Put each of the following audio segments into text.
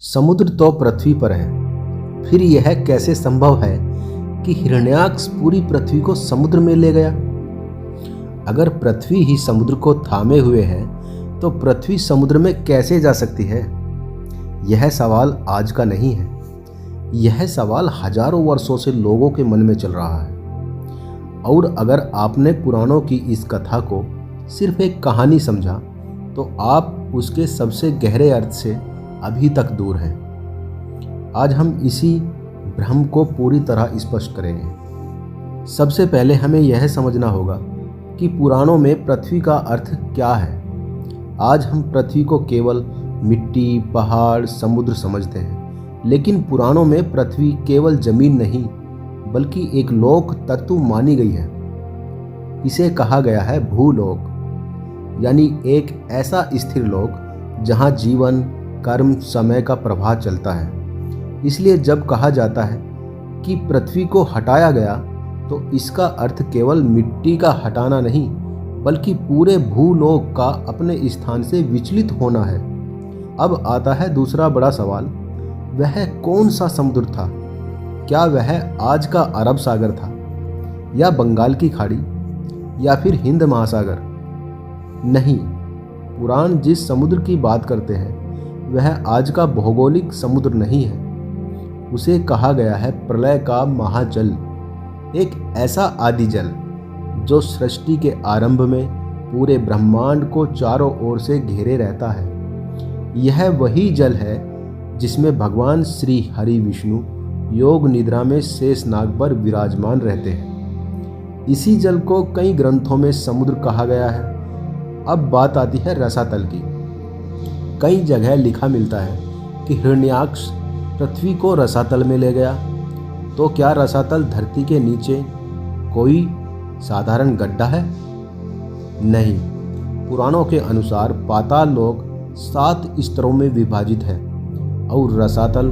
समुद्र तो पृथ्वी पर है, फिर यह कैसे संभव है कि हिरण्याक्ष पूरी पृथ्वी को समुद्र में ले गया? अगर पृथ्वी ही समुद्र को थामे हुए है तो पृथ्वी समुद्र में कैसे जा सकती है? यह सवाल आज का नहीं है। यह सवाल हजारों वर्षों से लोगों के मन में चल रहा है। और अगर आपने पुराणों की इस कथा को सिर्फ एक कहानी समझा तो आप उसके सबसे गहरे अर्थ से अभी तक दूर हैं। आज हम इसी भ्रम को पूरी तरह स्पष्ट करेंगे। सबसे पहले हमें यह समझना होगा कि पुराणों में पृथ्वी का अर्थ क्या है। आज हम पृथ्वी को केवल मिट्टी, पहाड़, समुद्र समझते हैं, लेकिन पुराणों में पृथ्वी केवल जमीन नहीं बल्कि एक लोक तत्व मानी गई है। इसे कहा गया है भूलोक, यानी एक ऐसा स्थिर लोक जहां जीवन, कर्म, समय का प्रवाह चलता है। इसलिए जब कहा जाता है कि पृथ्वी को हटाया गया तो इसका अर्थ केवल मिट्टी का हटाना नहीं बल्कि पूरे भूलोक का अपने स्थान से विचलित होना है। अब आता है दूसरा बड़ा सवाल, वह कौन सा समुद्र था? क्या वह आज का अरब सागर था, या बंगाल की खाड़ी, या फिर हिंद महासागर? नहीं, पुराण जिस समुद्र की बात करते हैं वह आज का भौगोलिक समुद्र नहीं है। उसे कहा गया है प्रलय का महाजल, एक ऐसा आदि जल जो सृष्टि के आरंभ में पूरे ब्रह्मांड को चारों ओर से घेरे रहता है। यह वही जल है जिसमें भगवान श्री हरि विष्णु योग निद्रा में शेषनाग पर विराजमान रहते हैं। इसी जल को कई ग्रंथों में समुद्र कहा गया है। अब बात आती है रसातल की। कई जगह लिखा मिलता है कि हिरण्याक्ष पृथ्वी को रसातल में ले गया। तो क्या रसातल धरती के नीचे कोई साधारण गड्ढा है? नहीं, पुराणों के अनुसार पाताल लोक 7 स्तरों में विभाजित है और रसातल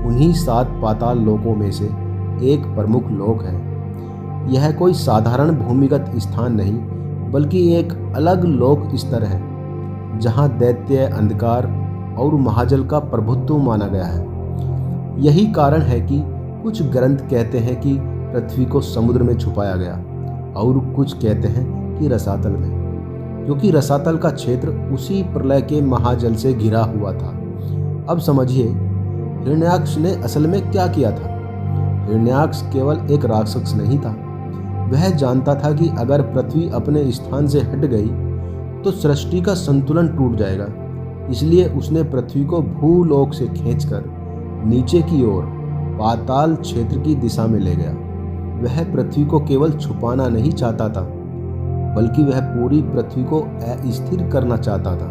उन्हीं 7 पाताल लोकों में से एक प्रमुख लोक है। यह कोई साधारण भूमिगत स्थान नहीं बल्कि एक अलग लोक स्तर है जहां दैत्य, अंधकार और महाजल का प्रभुत्व माना गया है। यही कारण है कि कुछ ग्रंथ कहते हैं कि पृथ्वी को समुद्र में छुपाया गया और कुछ कहते हैं कि रसातल में, क्योंकि रसातल का क्षेत्र उसी प्रलय के महाजल से घिरा हुआ था। अब समझिए हिरण्याक्ष ने असल में क्या किया था। हिरण्याक्ष केवल एक राक्षस नहीं था। वह जानता था कि अगर पृथ्वी अपने स्थान से हट गई तो सृष्टि का संतुलन टूट जाएगा। इसलिए उसने पृथ्वी को भूलोक से खींचकर नीचे की ओर पाताल क्षेत्र की दिशा में ले गया। वह पृथ्वी को केवल छुपाना नहीं चाहता था बल्कि वह पूरी पृथ्वी को अस्थिर करना चाहता था।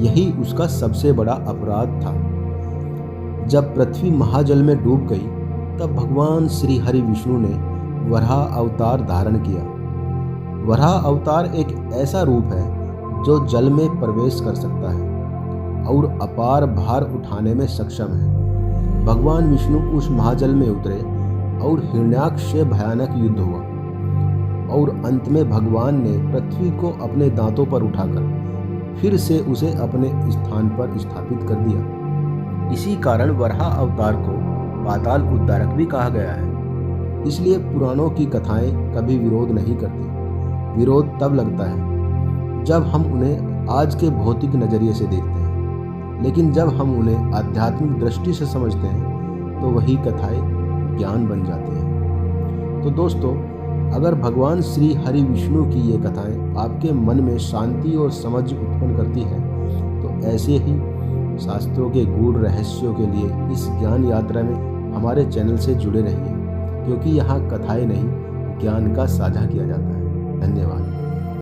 यही उसका सबसे बड़ा अपराध था। जब पृथ्वी महाजल में डूब गई तब भगवान श्री हरि विष्णु ने वराह अवतार धारण किया। वराह अवतार एक ऐसा रूप है जो जल में प्रवेश कर सकता है और अपार भार उठाने में सक्षम है। भगवान विष्णु उस महाजल में उतरे और हिरण्याक्ष से भयानक युद्ध हुआ और अंत में भगवान ने पृथ्वी को अपने दांतों पर उठाकर फिर से उसे अपने स्थान पर स्थापित कर दिया। इसी कारण वराह अवतार को पाताल उद्धारक भी कहा गया है। इसलिए पुराणों की कथाएं कभी विरोध नहीं करती। विरोध तब लगता है जब हम उन्हें आज के भौतिक नजरिए से देखते हैं, लेकिन जब हम उन्हें आध्यात्मिक दृष्टि से समझते हैं तो वही कथाएं ज्ञान बन जाती हैं। तो दोस्तों, अगर भगवान श्री हरि विष्णु की ये कथाएं आपके मन में शांति और समझ उत्पन्न करती हैं तो ऐसे ही शास्त्रों के गूढ़ रहस्यों के लिए इस ज्ञान यात्रा में हमारे चैनल से जुड़े रहिए, क्योंकि यहाँ कथाएं नहीं ज्ञान का साझा किया जाता है। धन्यवाद।